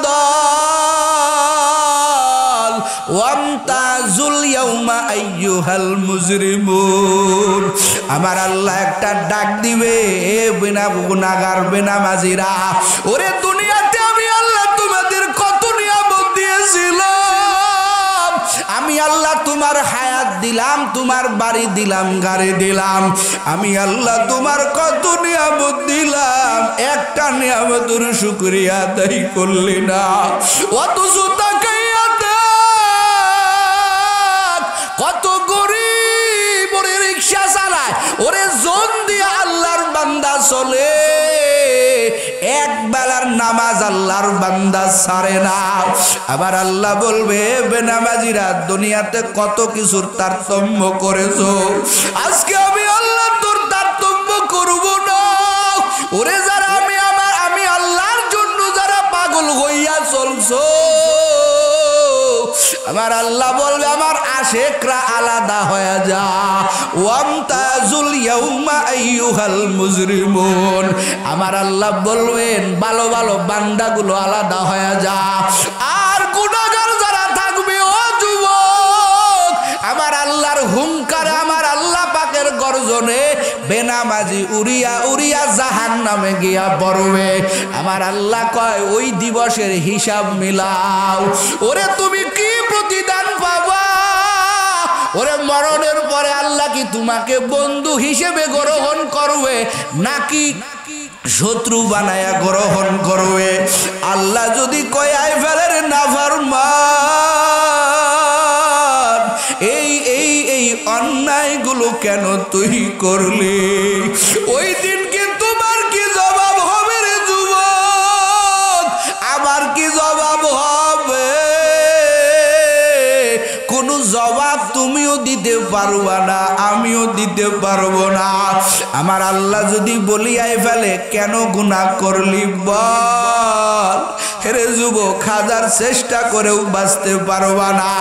দল ওয়ামতাজুল ইয়াউমা আইয়ুহাল মুজরিমুন। আমার আল্লাহ একটা ডাক দিবে, বিনা গুনাহগার বেনামাজিরা, ওরে দুনিয়াতে আমি আল্লাহ তোমাদের কত নিয়ামত দিয়েছিলাম, আমি আল্লাহ তোমার হায়াত দিলাম, তোমার বাড়ি দিলাম, গাড়ি দিলাম, আমি আল্লাহ তোমার কত নিয়ামত দিলাম, একটা নিয়ামতের শুকরিয়া আদায় করলি না। অথচ কত গরিব ওরে রিক্সা চালায়, ওরে জন দিয়ে আল্লাহর বান্দা চলে, এক বেলার নামাজ আল্লাহর বান্দা ছাড়ে না। আবার আল্লাহ বলবে, বেনামাজিরা দুনিয়াতে কত কিছুর তারতম্য করেছো, আজকে আমি আল্লাহ তোর তারতম্য করব না। ওরে যারা আমি আল্লাহর জন্য যারা পাগল হইয়া চলছো, আমার আল্লাহ বলবে আমার আশেকরা আলাদা হয়ে যা। ওয়ামতাজুল ইয়াউমা আইয়ুহাল মুজরিমুন। আমার আল্লাহ বলবেন ভালো ভালো বান্দাগুলো আলাদা হয়ে যা, আর গুনাহগার যারা থাকবে ও যুবক, আমার আল্লাহর হুঙ্কারে, আমার আল্লাহ পাকের গর্জনে বেনামাজি উড়িয়া উড়িয়া জাহান্নামে গিয়া পড়বে। আমার আল্লাহ কয় ওই দিবসের হিসাব মিলাও। ওরে তুমি কি প্রতিদান পাবা? ওরে মরণের পরে আল্লাহ কি তোমাকে বন্ধু হিসেবে গ্রহণ করবে নাকি শত্রু বানায়া গ্রহণ করবে? আল্লাহ যদি কয় আই ফেলের নাফরমান, এই অন্যায়গুলো কেন তুই করলি, ওই দিন কি তোমার কি জবাব হবে রে যুবক? আমার কি জবাব হবে? কোনো জবাব তুমিও দিতে পারবা না, আমিও দিতে পারবো না। আমার আল্লাহ যদি বলিয়াই ফেলে কেন গুনাহ করলি বল, হেরে যুবক হাজার চেষ্টা করেও বাঁচতে পারবা না।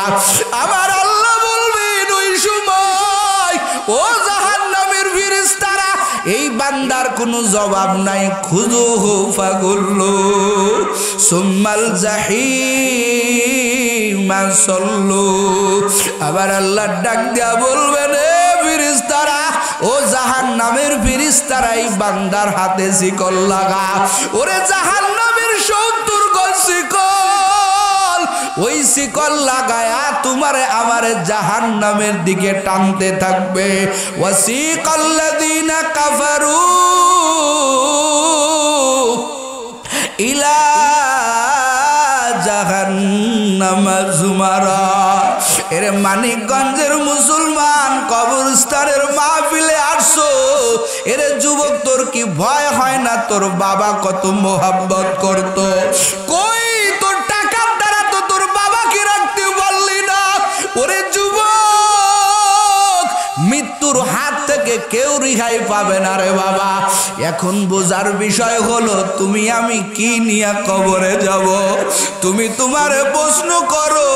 আমার আল্লাহ বলবেন ওই সময়, ও জাহান্নামের ফেরেশতারা, এই বান্দার কোনো জবাব নাই, খুযুহু ফাগুল্লু সুম্মাল জাহিমা সল্লু। আবার আল্লাহ ডাক দিয়া বলবেন, এ ফেরেশতারা, ও জাহান্নামের ফেরেশতারা, এই বান্দার হাতে শিকল লাগা। ওরে জাহান্নামের 70 গজ শিকল, ওই শিকল লাগায়া তোমারে আমারে জাহান্নামের দিকে টানতে থাকবে। ওয়াসিকাল্লাযীনা কাফারু ইলা জাহান্নামা যুমারা। এরে মানিকগঞ্জের মুসলমান, কবরস্থানের মাহফিলে আসছো, এরে যুবক তোর কি ভয় হয় না? তোর বাবা কত মোহাব্বত করতো, কই তোর টাকার দ্বারা তো তোর বাবাকে রাখতে পারলি না। ওরে যুবক, মৃত্যুর হাত থেকে কেউ রেহাই পাবে না রে বাবা। এখন বোঝার বিষয় হলো তুমি আমি কি নিয়ে কবরে যাব। তুমি তোমারে প্রশ্ন করো,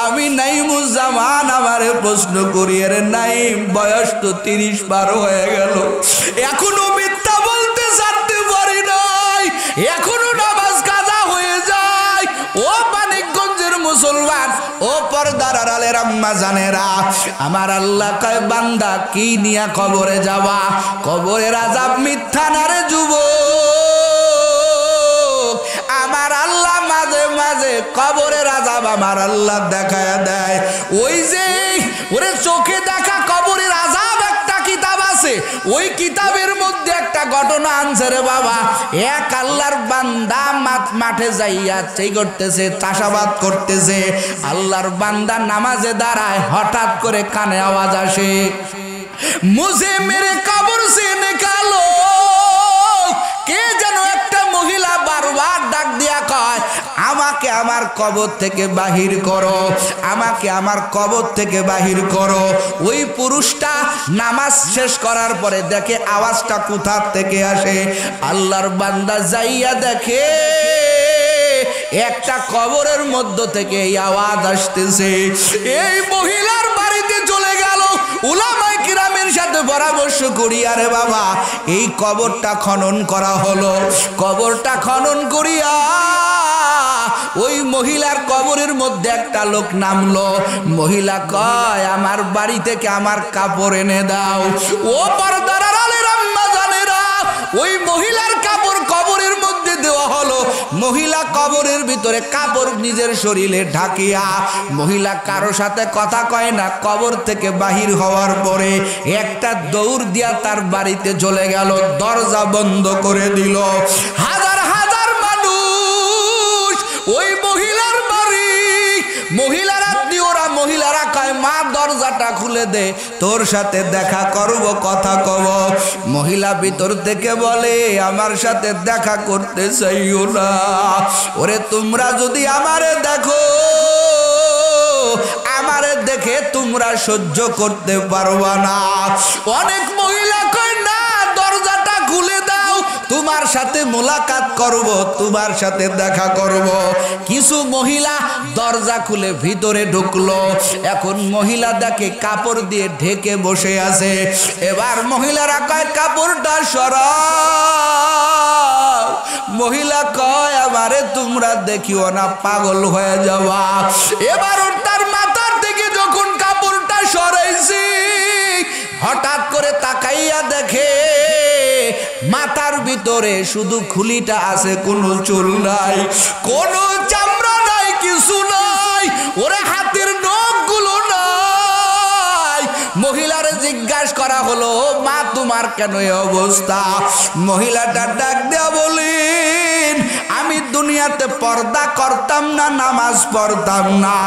আমি নাইমুজ্জামান আমারে প্রশ্ন করি, আরে নাইম বয়স তো 30 পার হয়ে গেল, এখনো মিথ্যা বলতে ছাড়তে পারি নাই, এখনো নামাজ কাজা হয়ে যায়। ও মানিকগঞ্জের মুসলমান, ও পর্দার আড়ালের আম্মা জানেরা, আমার আল্লাহ কয় বান্দা কি নিয়া কবরে যাবা? কবরের আযাব মিথ্যা না রে যুবক। আমার আল্লাহ মাঝে মাঝে কবরের আযাব আমার আল্লাহ দেখায়া দেয়। ওই যে ওরে চোখে দেখা কবরের আযাব একটা কিতাব আছে, ওই কিতাবের মধ্যে একটা ঘটনা আনছে রে বাবা। এক আল্লাহর বান্দা মাঠে যাইয়া চাই করতেছে, চাষাবাদ করতেছে। আল্লাহর বান্দা নামাজে দাঁড়ায়, হঠাৎ করে কানে আওয়াজ আসে, মুঝে মেরে কবর সে নিকালো। কে যেন একটা মহিলা বারবার ডাক দিয়া কয়, আমাকে আমার কবর থেকে বাহির করো, আমাকে আমার কবর থেকে বাহির করো। ওই পুরুষটা নামাজ শেষ করার পরে দেখে আওয়াজটা কোথা থেকে আসে। আল্লাহর বান্দা যাইয়া দেখে একটা কবরের মধ্য থেকে এই আওয়াজ আসতেছে। এই মহিলার বাড়িতে চলে গেল, উলামায়ে কিরামের সাথে পরামর্শ আদর্শ করিয়া রে বাবা এই কবরটা খনন করা হলো। কবরটা খনন করিয়া ওই মহিলার কবরের মধ্যে একটা লোক নামলো। মহিলা কয় আমার বাড়ি থেকে আমার কাপড় এনে দাও। ও পর্দার আড়ালের আম্মা জানেরা, ওই মহিলার কাপড় কবরের মধ্যে দেওয়া হলো। মহিলা কবরের ভিতরে কাপড় নিজের শরীরে ঢাকিয়া, মহিলা কারো সাথে কথা কয় না। কবর থেকে বাহির হওয়ার পরে একটা দৌড় দিয়া তার বাড়িতে চলে গেল, দরজা বন্ধ করে দিল। হাজার হাজার মানুষ ওই মহিলার বাড়ি, মহিলারা ওরা মহিলারা কয় মা দরজাটা খুলে দে, তোর সাথে দেখা করব, কথা কব। মহিলা ভিতর থেকে বলে আমার সাথে দেখা করতে চাইও না। ওরে তোমরা যদি আমারে দেখো, আমারে দেখে তোমরা সহ্য করতে পারবা না। অনেক মহিলা কয় না দরজাটা খুলে দাও, তোমার সাথে মোলাকাত করব, তোমার সাথে দেখা করব। কিছু মহিলা দরজা খুলে ভিতরে ঢুকলো। এখন মহিলা দেখে কাপড় দিয়ে ঢেকে বসে আছে। এবার মহিলারা কয় কাপড়টা সরাও। মহিলা কয় আমারে তোমরা দেখিও না, পাগল হয়ে যাবা। এবার তার মাথার থেকে যখন কাপড়টা সরাইছি, হঠাৎ করে তাকাইয়া দেখে মাথার ভিতরে শুধু খুলিটা আছে, কোনো চুল নাই, কোনো চামড়া নাই, কিছু নাই। ওরে হাতের নখগুলো নাই। মহিলার জিজ্ঞাসা করা হলো মা তোমার কেন এই অবস্থা? মহিলাটা ডাক দেয়া বলেন আমি দুনিয়াতে পর্দা করতাম না, নামাজ পড়তাম না,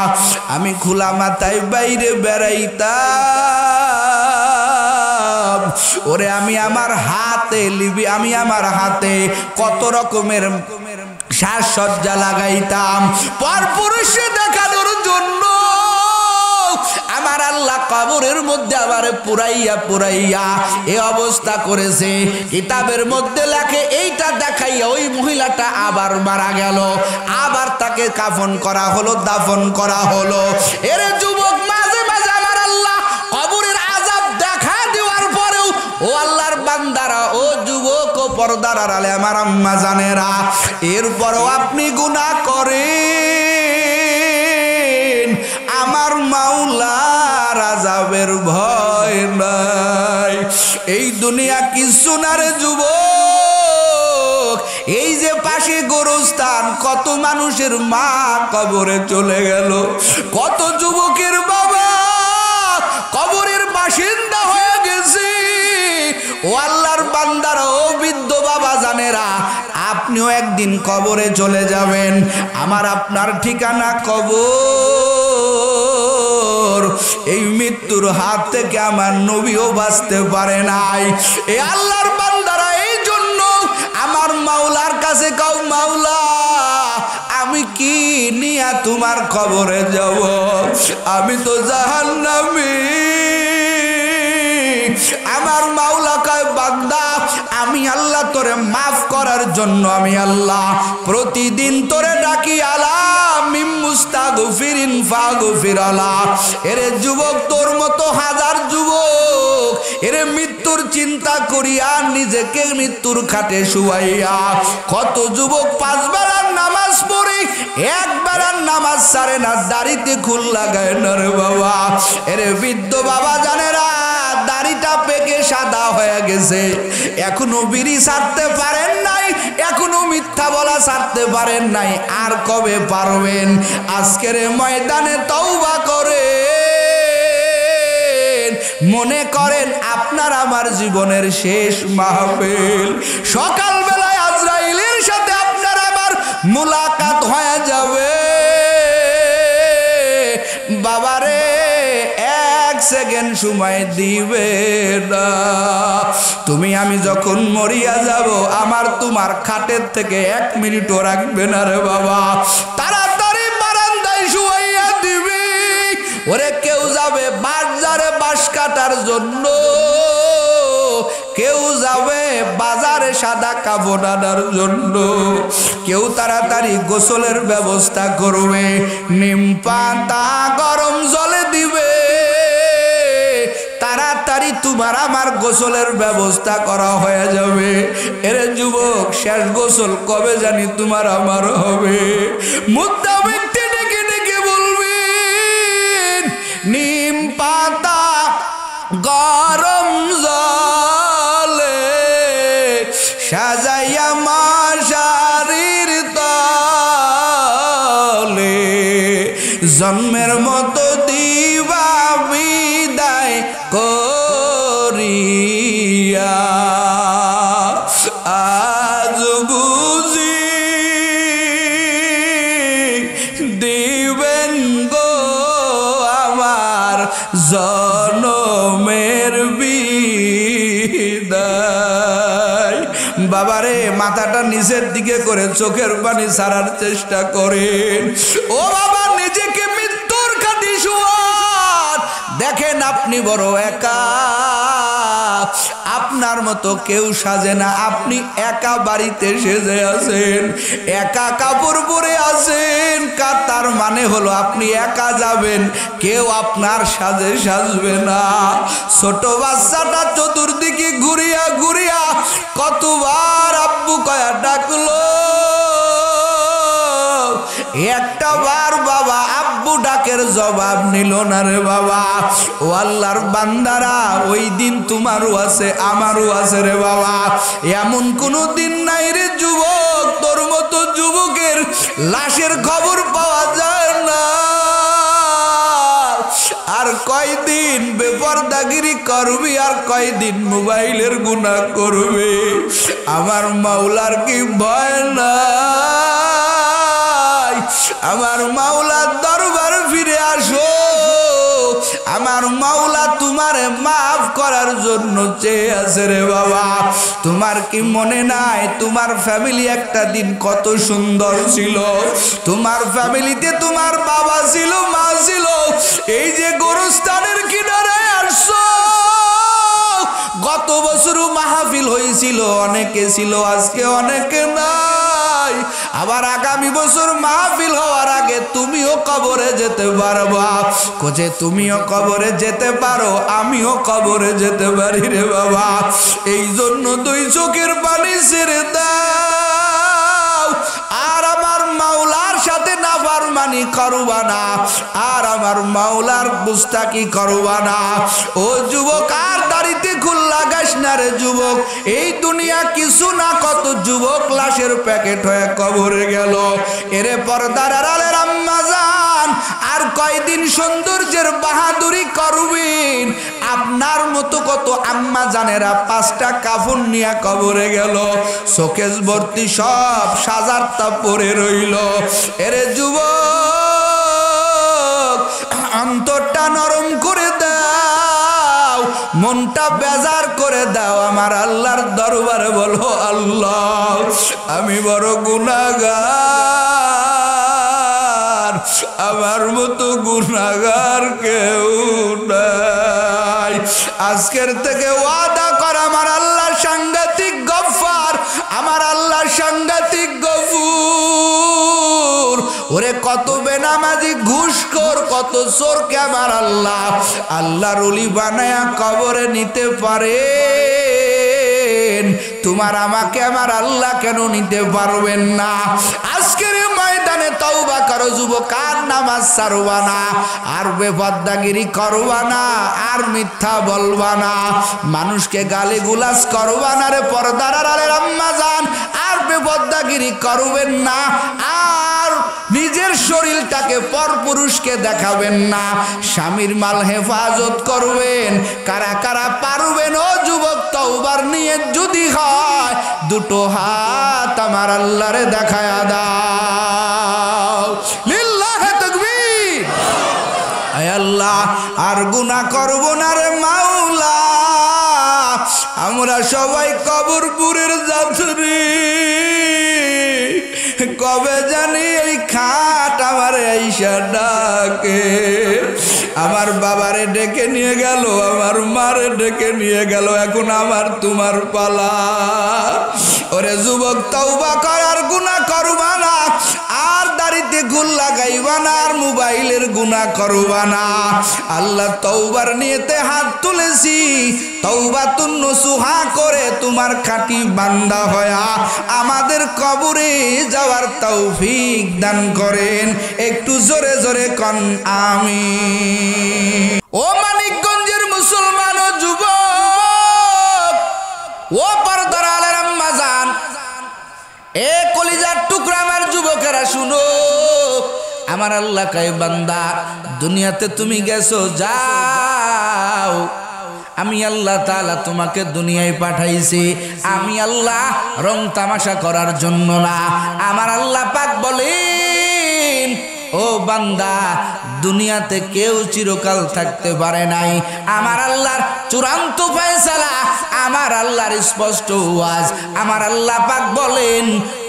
আমি খোলা মাথায় বাইরে বেড়াইতাম। ওরে আমি আমার হাতে লিবি, আমি আমার হাতে কত রকমের সাজসজ্জা লাগাইতাম পরপুরুষে দেখানোর জন্য। আমার আল্লাহ কবরের মধ্যে আমারে পুরাইয়া পুরাইয়া এ অবস্থা করেছে। কিতাবের মধ্যে লেখে এইটা দেখাইয়া ওই মহিলাটা আবার মারা গেল, আবার তাকে কাফন করা হলো, দাফন করা হলো। এর যুবক মাঝে মাঝে আমার আল্লাহ কবরের আযাব দেখা দেওয়ার পরেও ও আল্লাহর বান্দারা, ও যুবক ও পর্দার আড়ালে আমার আম্মা জানেরা, এরপরও আপনি গুনাহ করেন, আমার মাওলার আযাবের ভয় নাই। এই দুনিয়া কিছু না রে যুবক। এই যে পাশে গোরস্থান, কত মানুষের মা কবরে চলে গেল, কত যুবকের বাবা কবরের বাসিন্দা হয়ে গেছে। ও আল্লাহর বান্দারা, ও বৃদ্ধ বাবা জানেরা, আপনিও একদিন কবরে চলে যাবেন। আমার আপনার ঠিকানা কবর। এই মৃত্যুর হাত থেকে আমার নবীও বাঁচতে পারে নাই। এই আল্লাহর বান্দারা, এই জন্য আমার মাওলার কাছে কাও মাওলা আমি কি নিয়া তোমার কবরে যাব? আমি তো জাহান্নামী। আমার মাওলা কয় বান্দা আমি আল্লাহ তোরে মাফ করার জন্য আমি আল্লাহ প্রতিদিন তোরে ডাকি আলা মিম মুস্তাগফিরিন ফাগফির আলা। এরে যুবক, তোর মতো হাজার যুবক এরে মৃত্যুর চিন্তা করিয়া নিজেকে মৃত্যুর খাটে শুয়াইয়া, কত যুবক 5 বেলার নামাজ পড়ে 1 বেলার নামাজ ছাড়ে না, দাড়িতে খুল লাগায় না রে বাবা। এরে বৃদ্ধ বাবা জানেরা, দাড়িটা পেকে সাদা হয়ে গেছে, এখনো বিড়ি ছাড়তে পারেন নাই, এখনো মিথ্যা বলা ছাড়তে পারেন নাই। আর কবে পারবেন? আজকের ময়দানে তওবা করেন, মনে করেন আপনার আমার জীবনের শেষ মাহফিল। সকালবেলায় আজরাইলের সাথে আপনার আমার মুলাকাত হয়ে যাবে। বাবারে 1 সেকেন্ড সময় দিবে না। তুমি আমি যখন মরিয়া যাব, আমার তোমার খাটের থেকে 1 মিনিটও রাখবে না রে বাবা। তাড়াতাড়ি বারান্দায় শুয়াইয়া দিবি। ওরে কেউ যাবে বাজারে বাঁশ কাটার জন্য, কেউ যাবে বাজারে সাদা কাপড় আনার জন্য, কেউ তাড়াতাড়ি গোসলের ব্যবস্থা করবে, নিম পাতা গরম জলে দিবে, তাড়াতাড়ি তাড়াতাড়ি তোমার আমার গোসলের ব্যবস্থা করা হয়ে যাবে। এরে যুবক, শেষ গোসল কবে জানি তোমার আমার হবে? মুদ্রা ব্যক্তি ডেকে ডেকে বলবেন, নিম পাতা গরম জলে সাজাইয়া মশারির তলে জন্মের মতো দিবা বিদায় করিয়া, আজ বুঝি দিবেন গো আমার জনমের বিদায়। বাবারে, মাথাটা নিচের দিকে করে চোখের পানি ছাড়ার চেষ্টা করেন। ও বাবা, নিজেকে মৃত্যুর খাটি শুয়ার দেখেন, আপনি বড় একা, আপনার মতো কেউ সাজে না। আপনি একা বাড়িতে সেজে আছেন, একা কাপড় পরে আছেন, তার মানে হলো আপনি একা যাবেন, কেউ আপনার সাজে সাজবে না। ছোট বাচ্চাটা চতুর্দিকে ঘুরিয়া ঘুরিয়া কতবার আব্বু কয়া ডাকলো, একটা বার বাবা আব্বু ডাকের জবাব নিল না রে বাবা। ও আল্লাহর বান্দারা, ওই দিন তোমারও আছে আমারও আছে রে বাবা। এমন কোনো দিন নাই রে যুবক, তোর মতো যুবকের লাশের খবর পাওয়া যায় না। আর কয়দিন বেপরদাগিরি করবি, আর কয়দিন মোবাইলের গুনাহ করবি? আমার মাওলার কি ভয় না? আমার মাওলার দরবার ফিরে আসো। আমার মাওলা তোমারে মাফ করার জন্য চেয়ে আছে রে বাবা। তোমার কি মনে নাই তোমার ফ্যামিলি একটা দিন কত সুন্দর ছিল? তোমার ফ্যামিলিতে তোমার বাবা ছিল, মা ছিল। এই যে গোরস্থানের কিনারে আসছো, গত বছরও মাহফিল হয়েছিল, অনেকে ছিল, আজকে অনেকে নাই। আবার আগামী বছর মাহফিল হওয়ার আগে তুমিও কবরে যেতে পারবা। কোজে তুমিও কবরে যেতে পারো, আমিও কবরে যেতে পারি রে বাবা। এই জন্য দুই চোখের পানি ছেড়ে দাও, আর আমার মাওলার সাথে নাফরমানি করবা না, আর আমার মাওলার গুস্তাকি করবা না। ও যুবক, আর দাড়িতে খুল লাগাস না রে যুবক। এই দুনিয়া কিছু না, কত যুবক লাশের প্যাকেট হয়ে কবরে গেল। এরে পর্দার আড়ালের আম্মা জান, আর কয়দিন সৌন্দর্যের বাহাদুরি করবেন? আপনার মতো কত আম্মা জানেরা 5টা কাফন নিয়ে কবরে গেল, শোকেস ভর্তি সব সাজারটা পরে রইল। এরে যুবক, অন্তরটা নরম করে দাও, মনটা বেজার করে দাও। আমার আল্লাহর দরবারে বলো, আল্লাহ আমি বড় গুনাহগার, আমার মতো গুনাহগার কেউ নাই। আজকের থেকে ওয়াদা কর, আমার আল্লাহ সাংঘাতিক গফফার, আমার আল্লাহ সাংঘাতিক গফুর। ওরে কত বেনামাজি ঘুষখোর, কত চোরকে আমার আল্লাহ আল্লাহর ওলি বানায়া কবরে নিতে পারে। তোমার আমাকে আমার আল্লাহ কেন নিতে পারবেন না? আজকের ময়দানে তওবা করো যুবক, আর নামাজ ছাড়বা না, আর বেপরদাগিরি করবা না, আর মিথ্যা বলবা না, মানুষকে গালিগুলাজ করবা না রে পর্দার আড়ালের আম্মা জান, আর বেপরদাগিরি করবেন না, আর নিজের শরীরটাকে পরপুরুষকে দেখাবেন না, স্বামীর মাল হেফাজত করবেন। কারা কারা পারবেন ও যুবক? তওবার নিয়ত যদি হয়, দুটো হাত আমার আল্লাহরে দেখায়া দাও। লিল্লাহি তাকবীর। আয় আল্লাহ, আর গুনাহ করব না রে মাওলা। আমরা সবাই কবরপুরের যাত্রী, কবে জানি এই খাট আমার আইসা ডাকে। আমার বাবারে ডেকে নিয়ে গেল, আমার মারে ডেকে নিয়ে গেল, এখন আমার তোমার পালা। ওরে যুবক, তওবা কর, আর গুনাহ করবা না, আর বাড়িতে গুল লাগাইবা না, আর মোবাইলের গুনাহ করবা না। আল্লাহ তওবার নিয়তে হাত তুলেছি, তওবাতুন নসুহা করে তোমার খাঁটি বান্দা হয়া আমাদের কবরে যাওয়ার তৌফিক দান করেন। একটু জোরে জোরে কন আমিন। ও মানিকগঞ্জের মুসলমান ও যুবক, ও পর্দার আলের আম্মা জান, এ কলিজার টুকরা আমার যুবকেরা শুনো। আমার আল্লাহ কয় বান্দা দুনিয়াতে তুমি গেছো, যাও। আমি আল্লাহ তাআলা তোমাকে দুনিয়ায় পাঠাইছি, আমি আল্লাহ রং তামাশা করার জন্য না। আমার আল্লাহ পাক বলেন, ও বান্দা দুনিয়াতে কেউ চিরকাল থাকতে পারে নাই। আমার আল্লাহর চূড়ান্ত ফয়সালা, আমার আল্লাহর স্পষ্ট ওয়াজ। আমার আল্লাহ পাক বলেন,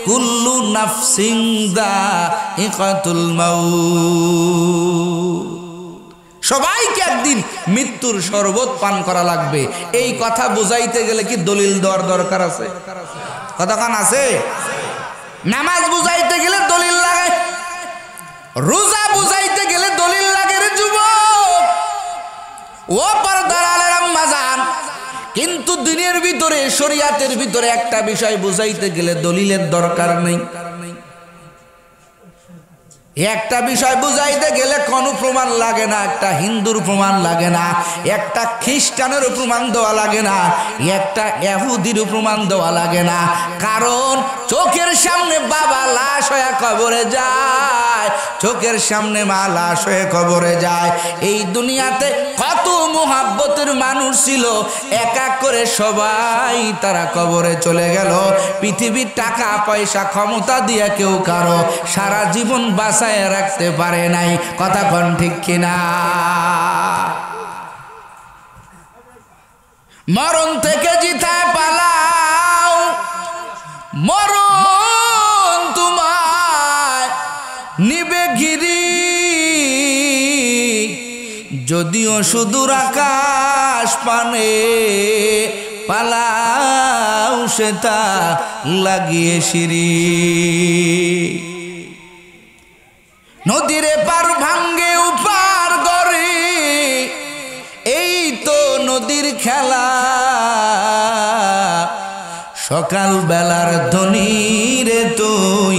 কুল্লু নাফসিন যায়িকাতুল মাউত, সবাইকে একদিন মৃত্যুর শরবত পান করা লাগবে। এই কথা বুঝাইতে গেলে কি দলিল দেওয়ার দরকার আছে? কতক্ষণ আছে? নামাজ বুঝাইতে গেলে দলিল লাগে, রোজা বুঝাইতে গেলে দলিল লাগে রে যুবক। ও পর্দার আলের আম্মা জান, কিন্তু দিনের ভিতরে শরিয়াতের ভিতরে একটা বিষয় বুঝাইতে গেলে দলিলের দরকার নেই। একটা বিষয় বুঝাইতে গেলে কোনো প্রমাণ লাগে না। একটা হিন্দুর প্রমাণ লাগে না, একটা খ্রিস্টানের প্রমাণ দেওয়া লাগে না, একটা ইহুদির প্রমাণ দেওয়া লাগে না। কারণ চোখের সামনে বাবা লাশ হয়ে কবরে যায়, চোখের সামনে মা লাশ হয়ে কবরে যায়। এই দুনিয়াতে কত মুহাব্বতের মানুষ ছিল, এক এক করে সবাই তারা কবরে চলে গেল। পৃথিবীর টাকা পয়সা ক্ষমতা দিয়ে কেউ কারো সারা জীবন বাঁচায় রাখতে পারে নাই। কথা কোন ঠিক কিনা? মরণ থেকে জিতায় পালাও, মরণ তোমায় নিবে ঘিরি। যদিও সুদূর আকাশ পানে পালাও সেটা লাগিয়ে সিঁড়ি। নদীরে পার ভাঙ্গে উপার গড়ে, এই তো নদীর খেলা। সকাল বেলার ধনী রে তুই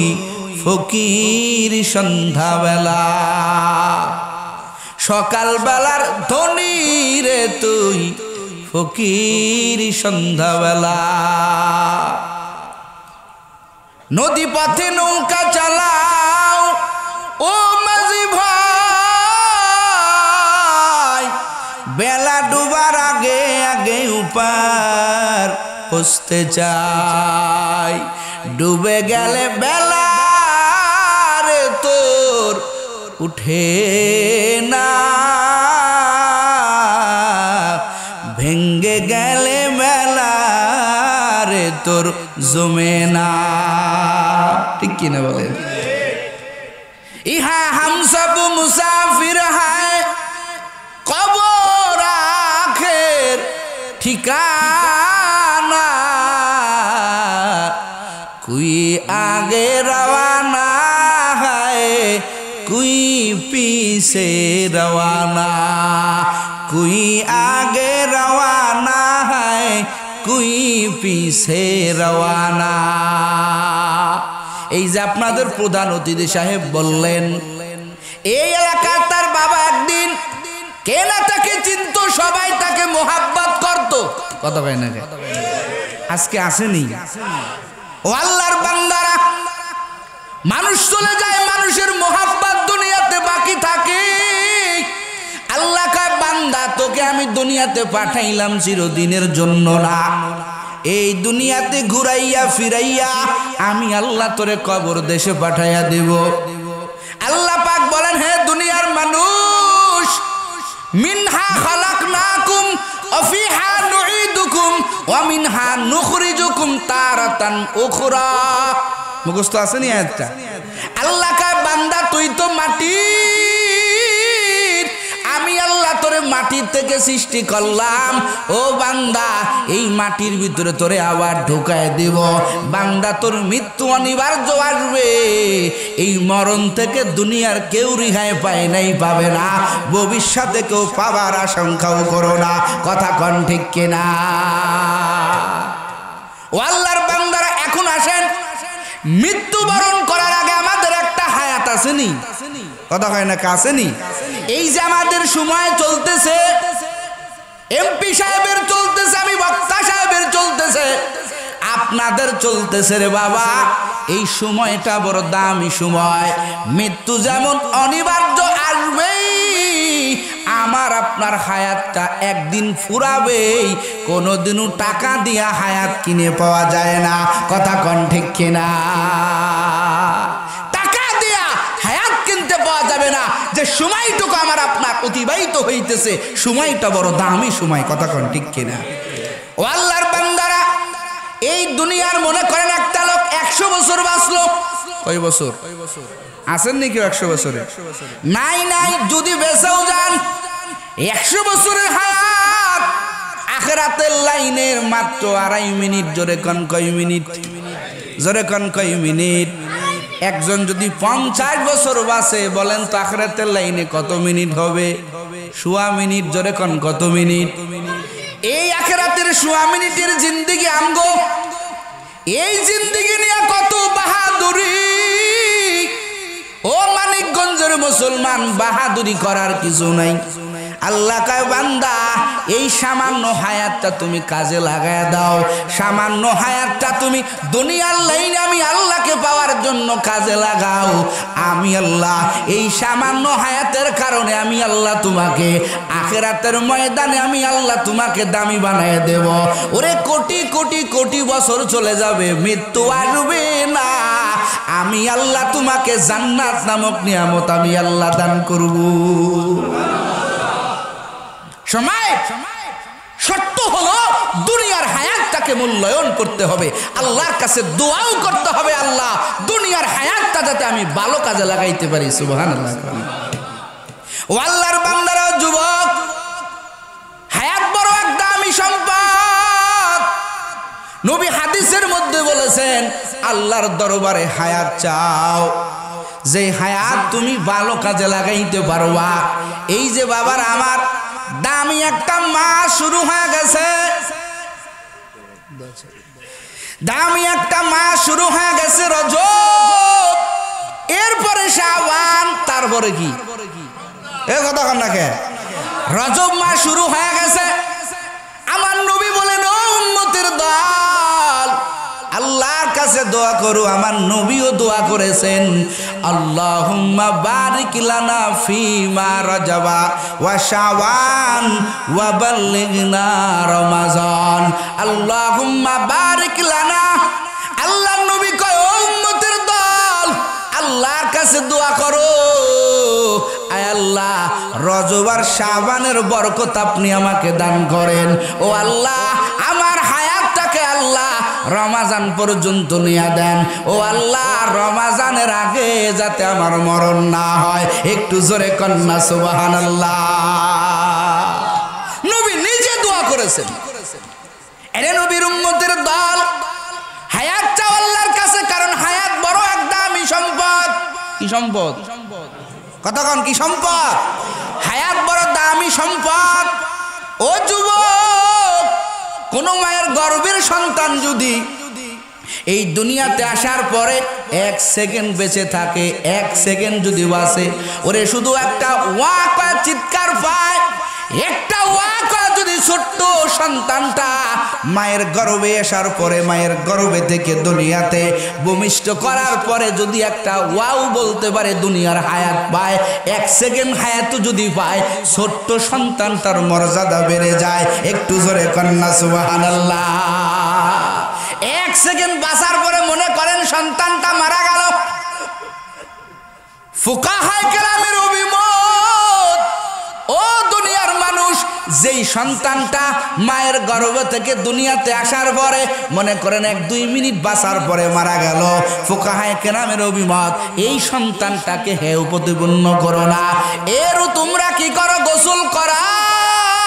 ফকির সন্ধ্যাবেলা, সকাল বেলার ধনী রে তুই ফকির সন্ধ্যাবেলা। নদী পথে নৌকা চালাও ও মাঝি ভাই, বেলা ডুবার আগে আগে উপার পৌঁছতে চাই। ডুবে গেলে বেলা রে তোর উঠে না, ভেঙ্গে গেলে বেলা রে তোর জমে না। ঠিক কিনা বলেন? ইহা হাম সব মুসাফির হায়, কবর আখের ঠিকানা। কুই আগে রওয়ানা है, कुई पीछे रवाना। कुई आगे रवाना है, कुई पीछे रवाना। এই যে আপনাদের প্রধান অতিথি সাহেব বললেন, এই এলাকার তার বাবা একদিন কে না তাকে চিনত, সবাই তাকে মোহাব্বত করত। কথা কয় না? আজকে আসেনি? ও আল্লাহর বান্দারা, মানুষ চলে যায়, মানুষের মোহাব্বত দুনিয়াতে বাকি থাকে। আল্লাহ কয় বান্দা তোকে আমি দুনিয়াতে পাঠাইলাম চিরদিনের জন্য না, এই দুনিয়াতে ঘুরাইয়া ফিরাইয়া আমি আল্লাহ তোরে কবর দেশে পাঠাইয়া দেব। আল্লাহ পাক বলেন, হে দুনিয়ার মানুষ, মিনহা খালাকনাকুম ওয়া ফিহা নুঈদুকুম ওয়া মিনহা নুখরিজুকুম তারাতান উখরা। মুখস্থ আছে নি আয়াতটা? আল্লাহ কয় বান্দা তুই তো মাটি, আমি আল্লাহ তোরে মাটি মাটির থেকে সৃষ্টি করলাম, ও বান্দা এই মাটির ভিতরে তোরে আবার ঢুকায় দিব। বান্দা তোর মৃত্যু অনিবার্য আসবে, এই মরণ থেকে দুনিয়ার কেউ রেহাই পায় নাই, পাবে না, ভবিষ্যতে কেউ পাবার আশঙ্কাও করো না। কথা কন ঠিক কিনা? ও আল্লাহর বান্দারা, এখন আসেন, মৃত্যুবরণ করার আগে আমাদের একটা হায়াত আসেনি? কথা হয় না, আসেনি? এই যে আমাদের সময় চলতেছে, এমপি সাহেবের চলতেছে, আমি বক্তা সাহেবের চলতেছে, আপনাদের চলতেছে রে বাবা। এই সময়টা বড় দামি সময়। মৃত্যু যেমন অনিবার্য আসবেই, আমার আপনার হায়াতটা একদিন ফুরাবেই। কোনোদিনও টাকা দিয়া হায়াত কিনে পাওয়া যায় না। কথা কন ঠিক কিনা? টাকা দিয়া হায়াত কিনতে পাওয়া যাবে না। যে সময়টুকু আমার আপনার অতিবাহিত হইতেছে, সময়টা বড় দামি সময়। কথা কন ঠিক কিনা? ও আল্লাহর বান্দারা, এই দুনিয়ার মনে করেন একটা লোক 100 বছর বাঁচলো। কয় বছর আছেন নি কেউ 100 বছরে? নাই নাই, যদি বেঁচেও যান 100 বছরের হায়াত আখিরাতের লাইনের মাত্র 2.5 মিনিট। জোরে কন কয় মিনিট? জোরে কন কয় মিনিট? একজন যদি 50 বছর বাঁচে, বলেন তো আখিরাতের লাইনে কত মিনিট হবে? 1.25 মিনিট। জোরে কন কত মিনিট? এই আখিরাতের 1.25 মিনিটের জিন্দেগি আমগো, এই জিন্দেগি নিয়ে কত বাহাদুরি। ও মানিকগঞ্জের মুসলমান, বাহাদুরি করার কিছু নাই। আল্লাহ কয় বান্দা, এই সামান্য হায়াতটা তুমি কাজে লাগায় দাও। সামান্য হায়াতটা তুমি দুনিয়ার লাইনে আমি আল্লাহকে পাওয়ার জন্য কাজে লাগাও। আমি আল্লাহ এই সামান্য হায়াতের কারণে আমি আল্লাহ তোমাকে আখিরাতের ময়দানে আমি আল্লাহ তোমাকে দামি বানায় দেব। ওরে কোটি কোটি কোটি বছর চলে যাবে, মৃত্যু আসবে না। আমি আল্লাহ তোমাকে জান্নাত নামক নিয়ামত আমি আল্লাহ দান করব। সময় শর্ত হলো দুনিয়ার হায়াতটাকে মূল্যায়ন করতে হবে, আল্লাহর কাছে দোয়াও করতে হবে, আল্লাহ দুনিয়ার হায়াতটা যাতে আমি ভালো কাজে লাগাইতে পারি। সুবহানাল্লাহ। ও আল্লাহর বান্দারা, যুবক, হায়াত বড় এক দামি সম্পদ। নবী হাদিসের মধ্যে বলেছেন, আল্লাহর দরবারে হায়াত চাও, যে হায়াত তুমি ভালো কাজে লাগাইতে পারবা। এই যে বাবার আমার দামি একটা মাস শুরু হয়ে গেছে, দামি একটা মাস শুরু হয়ে গেছে, রজব, এরপরে শাবান, তারপরে কি? এ কথা কন না কে? রজব মাস শুরু হয়ে গেছে। আমার নবী বলেন, ও উম্মতের দল, আল্লাহর কাছে দোয়া করো। আমার নবীও দোয়া করেছেন, আল্লাহুম্মা বারিক লানা ফিমা রাজাবা ওয়া শাওয়ান ওয়া বাল্লিগনা রমাজান। আল্লাহুম্মা বারিক লানা। আল্লাহর নবী কয়, ও উম্মতের দল, আল্লাহর কাছে দোয়া করো, আয় আল্লাহ রজব আর শাবানের বরকত আপনি আমাকে দান করেন। ও আল্লাহ, আমার হায়াতটাকে আল্লাহ রমাজান পর্যন্ত নিয়ে দেন। ও আল্লাহ, রমাজানের আগে যাতে আমার মরণ না হয়। একটু জোরে কন্যা সুবহানাল্লাহ। নবী নিজে দোয়া করেছেন। এরে নবীর উম্মতের দল, হায়াত চাও আল্লাহর কাছে, কারণ হায়াত বড় এক দামি সম্পদ। কি সম্পদ? কতক্ষণ কি সম্পদ? হায়াত বড় দামি সম্পদ। ও যুবক, কোন মায়ের গর্ভের সন্তান যদি এই দুনিয়াতে আসার পরে 1 সেকেন্ড বেঁচে থাকে, 1 সেকেন্ড যদি বাঁচে, ওরে শুধু একটা ওয়াক চিৎকার পায়, একটা ওয়াক যদি ছোট্ট সন্তানটা মায়ের গর্ভে আসার পরে, মায়ের গর্ভে থেকে দুনিয়াতে ভূমিষ্ঠ করার পরে যদি একটা ওয়াও বলতে পারে, দুনিয়ার হায়াত পায়। 1 সেকেন্ড হায়াত যদি পায়, ছোট্ট সন্তানটার মর্যাদা বেড়ে যায়। একটু জোরে কন্যা সুবহানাল্লাহ। 1 সেকেন্ড বাঁচার পরে মনে করেন সন্তানটা মারা গেল, ফুকাহায়ে কেরামের অভিমত, ও দুনিয়ার মানুষ, যেই সন্তানটা মায়ের গর্ভ থেকে দুনিয়াতে আসার পরে মনে করেন 1-2 মিনিট বাঁচার পরে মারা গেল, ফুকাহায়ে কেরামের অভিমত, এই সন্তানটাকে হেয় প্রতিপন্ন করো না। এরও তোমরা কি করো? গোসল করাও।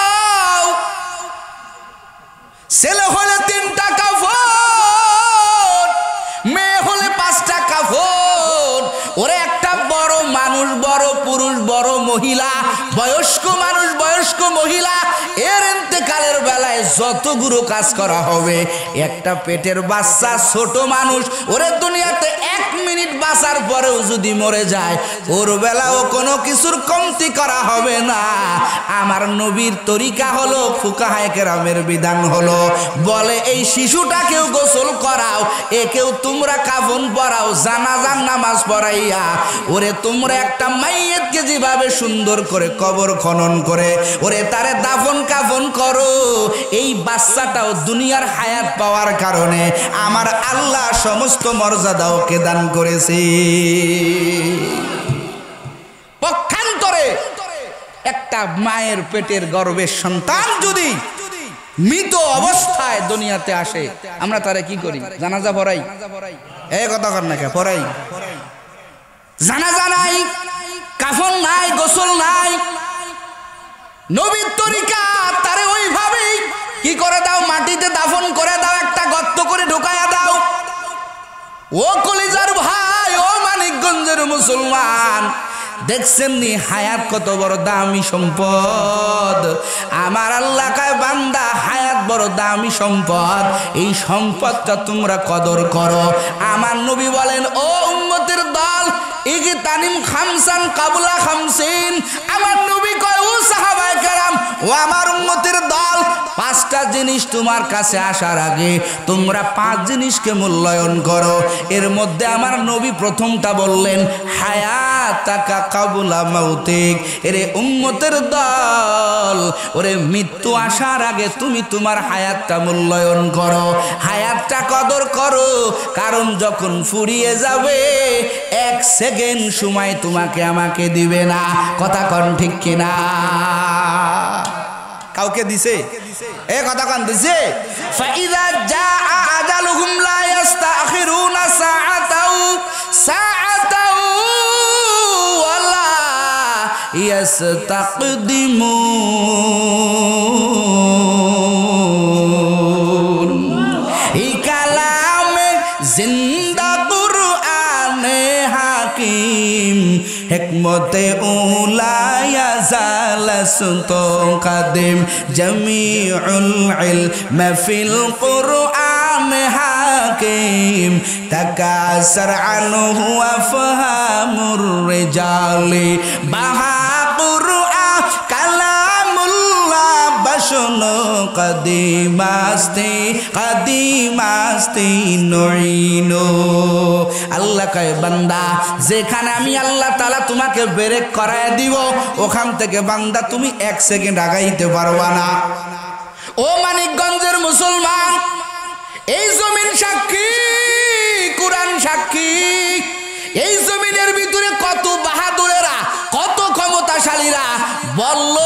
যতগুলো কাজ করা হবে, একটা পেটের বাচ্চা ছোট মানুষ ওরে দুনিয়াতে 1 মিনিট বাঁচার পরেও যদি মরে যায়, ওর বেলাও কোনো কিছুর কমতি করা হবে না। আমার নবীর তরিকা হলো, ফুকাহায়ে কেরামের বিধান হলো, বলে এই শিশুটাকেও গোসল করাও, একেও তোমরা কাফন পরাও, জানাজার নামাজ পড়াইয়া ওরে তোমরা একটা মাইয়তকে যেভাবে সুন্দর করে কবর খনন করে ওরে তারে দাফন কাফন করো। এই বাচ্চাটাও দুনিয়ার হায়াত পাওয়ার কারণে আমার আল্লাহ সমস্ত মর্যাদা ওকে দান করেছে। পক্ষান্তরে একটা মায়ের পেটের গর্ভের সন্তান যদি মৃত অবস্থায় দুনিয়াতে আসে, আমরা তারা কি করি? জানাজা পড়াই। এই কথা কর না কে পড়াই? জানাজা নাই, কাফন নাই, গোসল নাই। নবীর তরিকা তারে ওইভাবেই কি করে দাও, মাটিতে দাফন করে দাও, একটা গর্ত করে ঢুকায়া দাও। ও কলিজার ভাই, ও মানিকগঞ্জের মুসলমান, দেখছেন নি হায়াত কত বড় দামি সম্পদ? আমার আল্লাহ কয় বান্দা, হায়াত বড় দামি সম্পদ, এই সম্পদটা তোমরা কদর করো। আমার নবী বলেন, ও উম্মতের দল, ইগতানিম খামসান কাবলা খামসিন। আমার নবী কয়, ও সাহাবায়ে কেরাম, ও আমার উম্মতের দল, 5টা জিনিস তোমার কাছে আসার আগে তোমরা 5 জিনিসকে মূল্যায়ন করো। এর মধ্যে আমার নবী প্রথমটা বললেন, হায়াতাকা কাবলা মাউতিক। এরে উম্মতের দল, ওরে মৃত্যু আসার আগে তুমি তোমার হায়াতটা মূল্যায়ন করো, হায়াতটা কদর করো। কারণ যখন ফুরিয়ে যাবে 1 সেকেন্ড সময় তোমাকে আমাকে দিবে না। কথা কন ঠিক কিনা? কাউকে দিছে? এ কথা কন দিছে? ফাইযা জাআ আজালুহুম লা ইস্তাখিরুনা সাআতাও সাআতাও ওয়ালা ইস্তাকদিমুন। এই কালামে জিন্দা কুরআনে হাকিম, হিকমতে উলায়া জালাসতো কাদিম, জামিউল ইলম ফিল কুরআন হাকিম, তাকাসার আনহু আফহামুর রিজালি, বাহা কুরআন কালামুল্লাহ বাশনো কাদিমাস্তি নইনো। আল্লাহ কয় বান্দা, যেখানে আমি আল্লাহ তাআলা তোমাকে ব্রেক করায় দিব, ওখান থেকে বান্দা তুমি 1 সেকেন্ড আগাইতে পারবা না। ও মানিকগঞ্জের মুসলমান, এই জমিন সাক্ষী, কুরআন সাক্ষী। এই জমিনের ভিতরে কত বাহাদুরেরা, কত ক্ষমতাশালীরা বলল,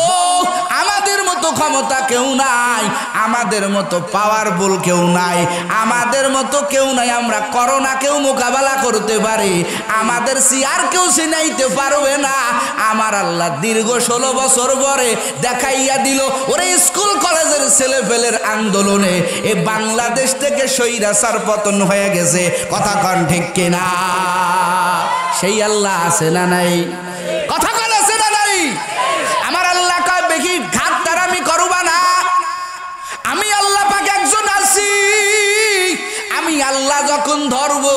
আমাদের মতো ক্ষমতা কেউ নাই, আমাদের মতো পাওয়ারফুল কেউ নাই, আমাদের মতো কেউ নাই, আমরা করোনাকেও মোকাবেলা করতে পারি, আমাদের সিয়ার কেউ চিনাইতে পারবে না। আমার আল্লাহ দীর্ঘ 16 বছর পরে দেখাইয়া দিল, ওরে স্কুল কলেজের ছেলেপেলের আন্দোলনে এ বাংলাদেশ থেকে স্বৈরাচার পতন হয়ে গেছে। কথা কন ঠিক কিনা? সেই আল্লাহ আছে না নাই? কথা কন আছে না নাই? আমার আল্লাহ কয়, বেশি ঘাটতারামি করবা না, আমি আল্লাহ পাক একজন আছি, আমি আল্লাহ যখন ধরবো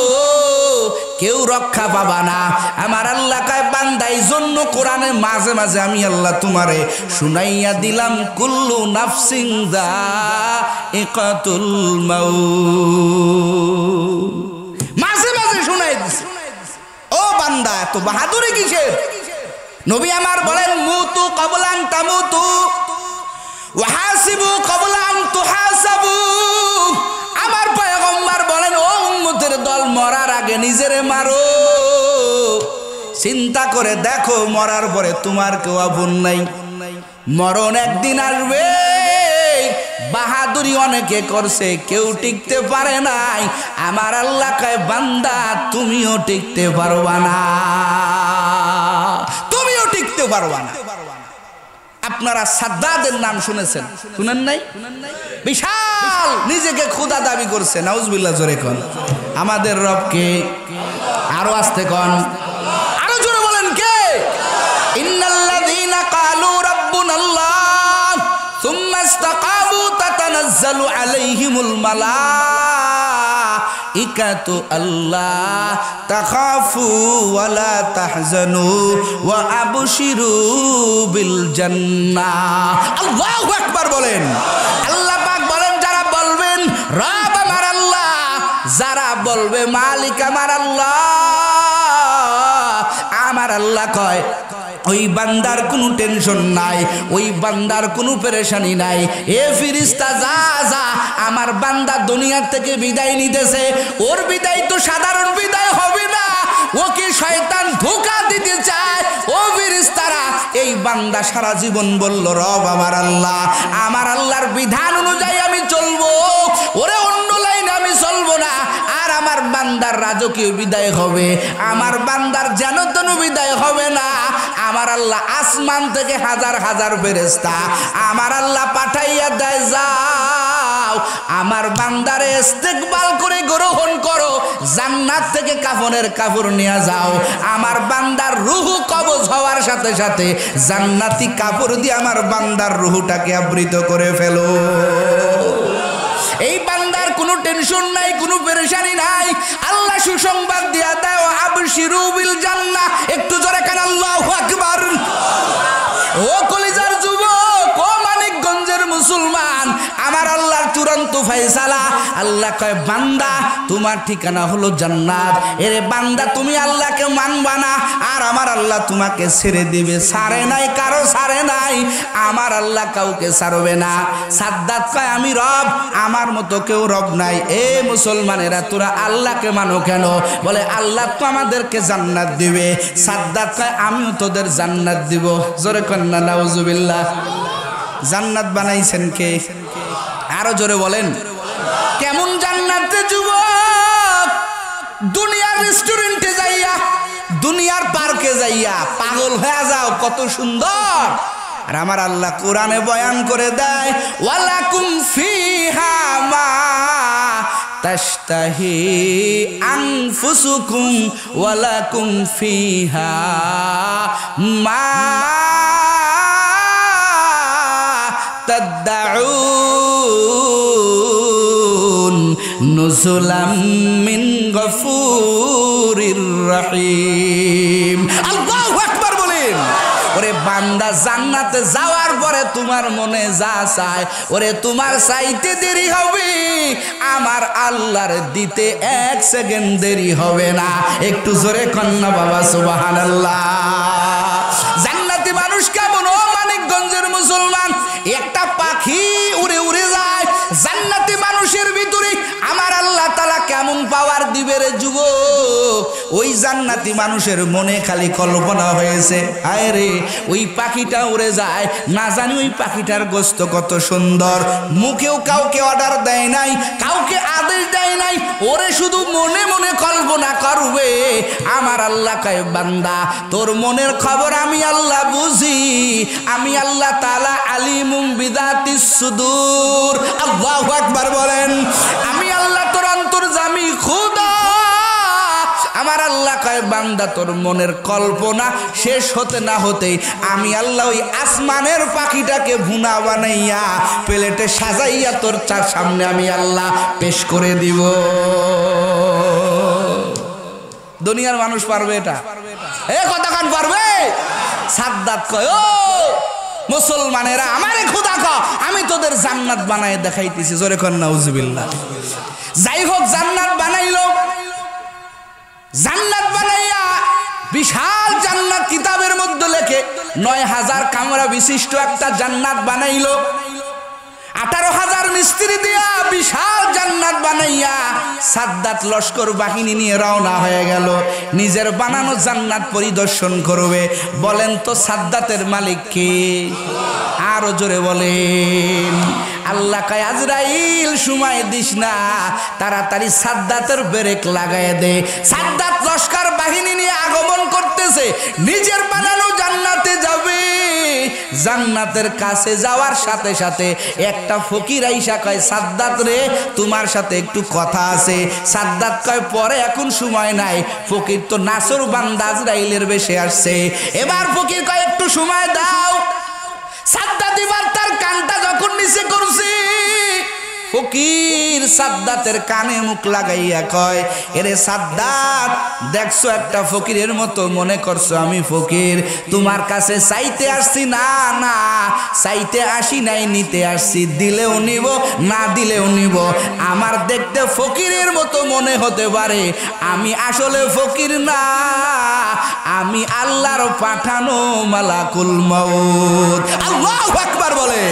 কেউ রক্ষা পাবা না। আমার আল্লাহ কয় বান্দা, এই জন্য কোরআনে মাঝে মাঝে আমি আল্লাহ তোমারে শুনাইয়া দিলাম, কুল্লু নাফসিন যায়িকাতুল মাউত, মাঝে মাঝে শুনাই দিছি। ও বান্দা, এত বাহাদুরি কিসের? নবী আমার বলেন, মুতু ক্বাবলা আন তামুতু ওয়া হাসিবু ক্বাবলা আন তুহাসাবু। আমার পয়গম্বর বলেন, ও উম্মতের দল, মরার আগে নিজেরে মারো, চিন্তা করে দেখো মরার পরে তোমার কেউ আপন নাই। মরণ একদিন আসবে। বাহাদুরি অনেকে করছে, কেউ টিকতে পারে নাই। আমার আল্লাহ কয় বান্দা, তুমিও টিকতে পারবা না, তুমিও টিকতে পারবা না। আপনারা সাদ্দাদের নাম শুনেছেন, শুনেন নাই? বিশাল নিজেকে খোদা দাবি করছে, নাউজুবিল্লাহ। জোরে কোন আমাদের রবকে? আরো আস্তে কোন, আরো জোরে বলেন কে? ইন্নাল্লাযীনা ক্বালু রাব্বুনাল্লাহ সুম্মা ইসতাকামু তাতানাজ্জালু তাতানাজ্জালু আলাইহিমুল মালাইকাতু আল্লাহ তাখাফু ওয়া লা তাহজানু ওয়া আবশিরু বিল জান্নাহ। আল্লাহু আকবার বলেন। আল্লাহ পাক বলেন যারা বলবেন রব আমার আল্লাহ, যারা বলবে মালিক আমার আল্লাহ, আমার আল্লাহ কয় ওই বান্দার কোনো টেনশন নাই, ওই বান্দার কোনো পেরেশানি নাই। এ ফেরেশতা যা যা, আমার বান্দা দুনিয়ার থেকে বিদায় নিতেছে, ওর বিদায় তো সাধারণ বিদায় হবে না, ওকে শয়তান ধোঁকা দিতে চায়। ও ফেরেশতারা, এই বান্দা সারা জীবন বলল রব আমার আল্লাহ, আমার আল্লাহর বিধান অনুযায়ী আমি চলবো, ওরে অন্য লাইনে আমি চলবো না। আর আমার বান্দার রাজকীয় বিদায় হবে, আমার বান্দার যেন তেন বিদায় হবে না। আমার আল্লাহ আসমান থেকে হাজার হাজার ফেরেশতা আমার আল্লাহ পাঠাইয়া দেয়, যাও আমার বান্দারে ইস্তেকবাল করে গ্রহণ করো, জান্নাত থেকে কাফনের কাপড় নিয়ে যাও, আমার বান্দার রূহ কবজ হওয়ার সাথে সাথে জান্নাতি কাপড় দিয়ে আমার বান্দার রূহটাকে আবৃত করে ফেলো। এই বান্দার কোনো টেনশন নাই, কোনো পেরেশানি নাই। আল্লাহ সুসংবাদ দিয়া দেয় আবশিরু বিল জান্নাহ। একটু জোরে কান আল্লাহু আকবার। ও কলিজার যুবক, ও মানিকগঞ্জের মুসলমান, আমার আল্লাহর চূড়ান্ত ফয়সালা। আল্লাহ কয় বান্দা তোমার ঠিকানা হলো জান্নাত। এরে বান্দা তুমি আল্লাহকে মানবা না, আর আমার আল্লাহ তোমাকে ছেড়ে দিবে। ছাড়ে নাই, কারো ছাড়ে নাই, আমার আল্লাহ কাউকে ছাড়বে না। সাদ্দাত কয় আমি রব, আমার মতো কেউ রব নাই। এ মুসলমানেরা তোরা আল্লাহকে মানো কেন? বলে আল্লাহ তো আমাদেরকে জান্নাত দিবে। সাদ্দাত কয় আমিও তোদের জান্নাত দিব। জোরে কন্না নাউজুবিল্লাহ। জান্নাত বানাইছেন কে? আরো জোরে বলেন। কেমন জান্নাত রে যুবক? দুনিয়ার রেস্টুরেন্টে যাইয়া, দুনিয়ার পার্কে যাইয়া পাগল হয়ে যাও, কত সুন্দর। আর আমার আল্লাহ কোরআনে বয়ান করে দেয় ওয়ালাকুম ফিহা মা তাশতাহি আনফুসুকুম ওয়ালাকুম ফিহা মা তাদউন নুজুলাম মিন গফুরির রহিম। আল্লাহু আকবার বলেন। ওরে বান্দা, জান্নাতে যাওয়ার পরে তোমার মনে যা চায়, ওরে তোমার চাইতে দেরি হবে, আমার আল্লাহর দিতে এক সেকেন্ড দেরি হবে না। একটু জোরে কন্না বাবা সুবহানাল্লাহ। জান্নাতি মানুষ কেমন? ও মানিকগঞ্জের মুসলমান, একটা পাখি উড়ে উড়ে যায়। জান্নাতি মানুষের ভিতরে আমার আল্লাহ তাআলা কেমন পাওয়ার দিবে রে যুবক? ওই জান্নাতি মানুষের মনে খালি কল্পনা হয়েছে, হায় রে ওই পাখিটা উড়ে যায়, না জানি ওই পাখিটার গোশত কত সুন্দর। মুখেও কাউকে অর্ডার দেয় নাই, কাউকে আদেশ দেয় নাই, ওরে শুধু মনে মনে কল্পনা করবে। আমার আল্লাহ কয় বান্দা তোর মনের খবর আমি আল্লাহ বুঝি, আমি আল্লাহ তাআলা আলিমুম বিদাতিস সুদূর। আল্লাহু আকবার বলেন। আমি আল্লাহ তোর অন্তর্যামী খোদা। আমার আল্লাহ কয় বান্দা তোর মনের কল্পনা শেষ হতে না হতেই আমি আল্লাহ ওই আসমানের পাখিটাকে ভুনা বানাইয়া প্লেটে সাজাইয়া তোর চার সামনে আমি আল্লাহ পেশ করে দিব। দুনিয়ার মানুষ পারবে এটা? এ কতক্ষণ পারবে? সাদ্দাত কয় ও মুসলমানেরা আমারে খোদা ক, আমি তোদের জান্নাত বানায় দেখাইতেছি। জোরে কর নাউজুবিল্লাহ। যাই হোক, জান্নাত বানাইলো। জান্নাত বানাইয়া বিশাল জান্নাত কিতাবের মধ্যে লেখে ৯,০০০ কামরা বিশিষ্ট একটা জান্নাত বানাইলো। ১৮,০০০ মিস্ত্রি দিয়া বিশাল জান্নাত বানাইয়া সাদ্দাত লস্কর বাহিনী নিয়ে রওনা হয়ে গেল নিজের বানানো জান্নাত পরিদর্শন করবে। বলেন তো সাদ্দাতের মালিক কে? আরো জোরে বলেন। আল্লাহ কয় আজরাইল সময় দিস না, তাড়াতাড়ি সাদ্দাতের ব্রেক লাগায় দে। সাদ্দাত লস্কর বাহিনী নিয়ে আগমন করতেছে, নিজের বানানো জান্নাতে যাবে। জান্নাতের কাছে যাওয়ার সাথে সাথে একটা ফকির আইসা কয় সাদ্দাত রে তোমার সাথে একটু কথা আছে। সাদ্দাত কয় পরে, এখন সময় নাই। ফকির তো নাসর বান্দা আজরাইলের বেশে আসছে। এবার ফকির কয় একটু সময় দাও। সাদ্দাত এবার তার কানটা যখন নিচে করছে ফকির সাদ্দাতের কানে মুখ লাগাইয়া কয়, এরে সাদ্দাত, দেখছো একটা ফকিরের মতো মনে করছো আমি ফকির, তোমার কাছে চাইতে আসছি না, না চাইতে আসি নাই, নিতে আসছি, দিলেও নিব না দিলেও নিব। আমার দেখতে ফকিরের মতো মনে হতে পারে, আমি আসলে ফকির না, আমি আল্লাহর পাঠানো মালাকুল মউত। আল্লাহু আকবার বলে।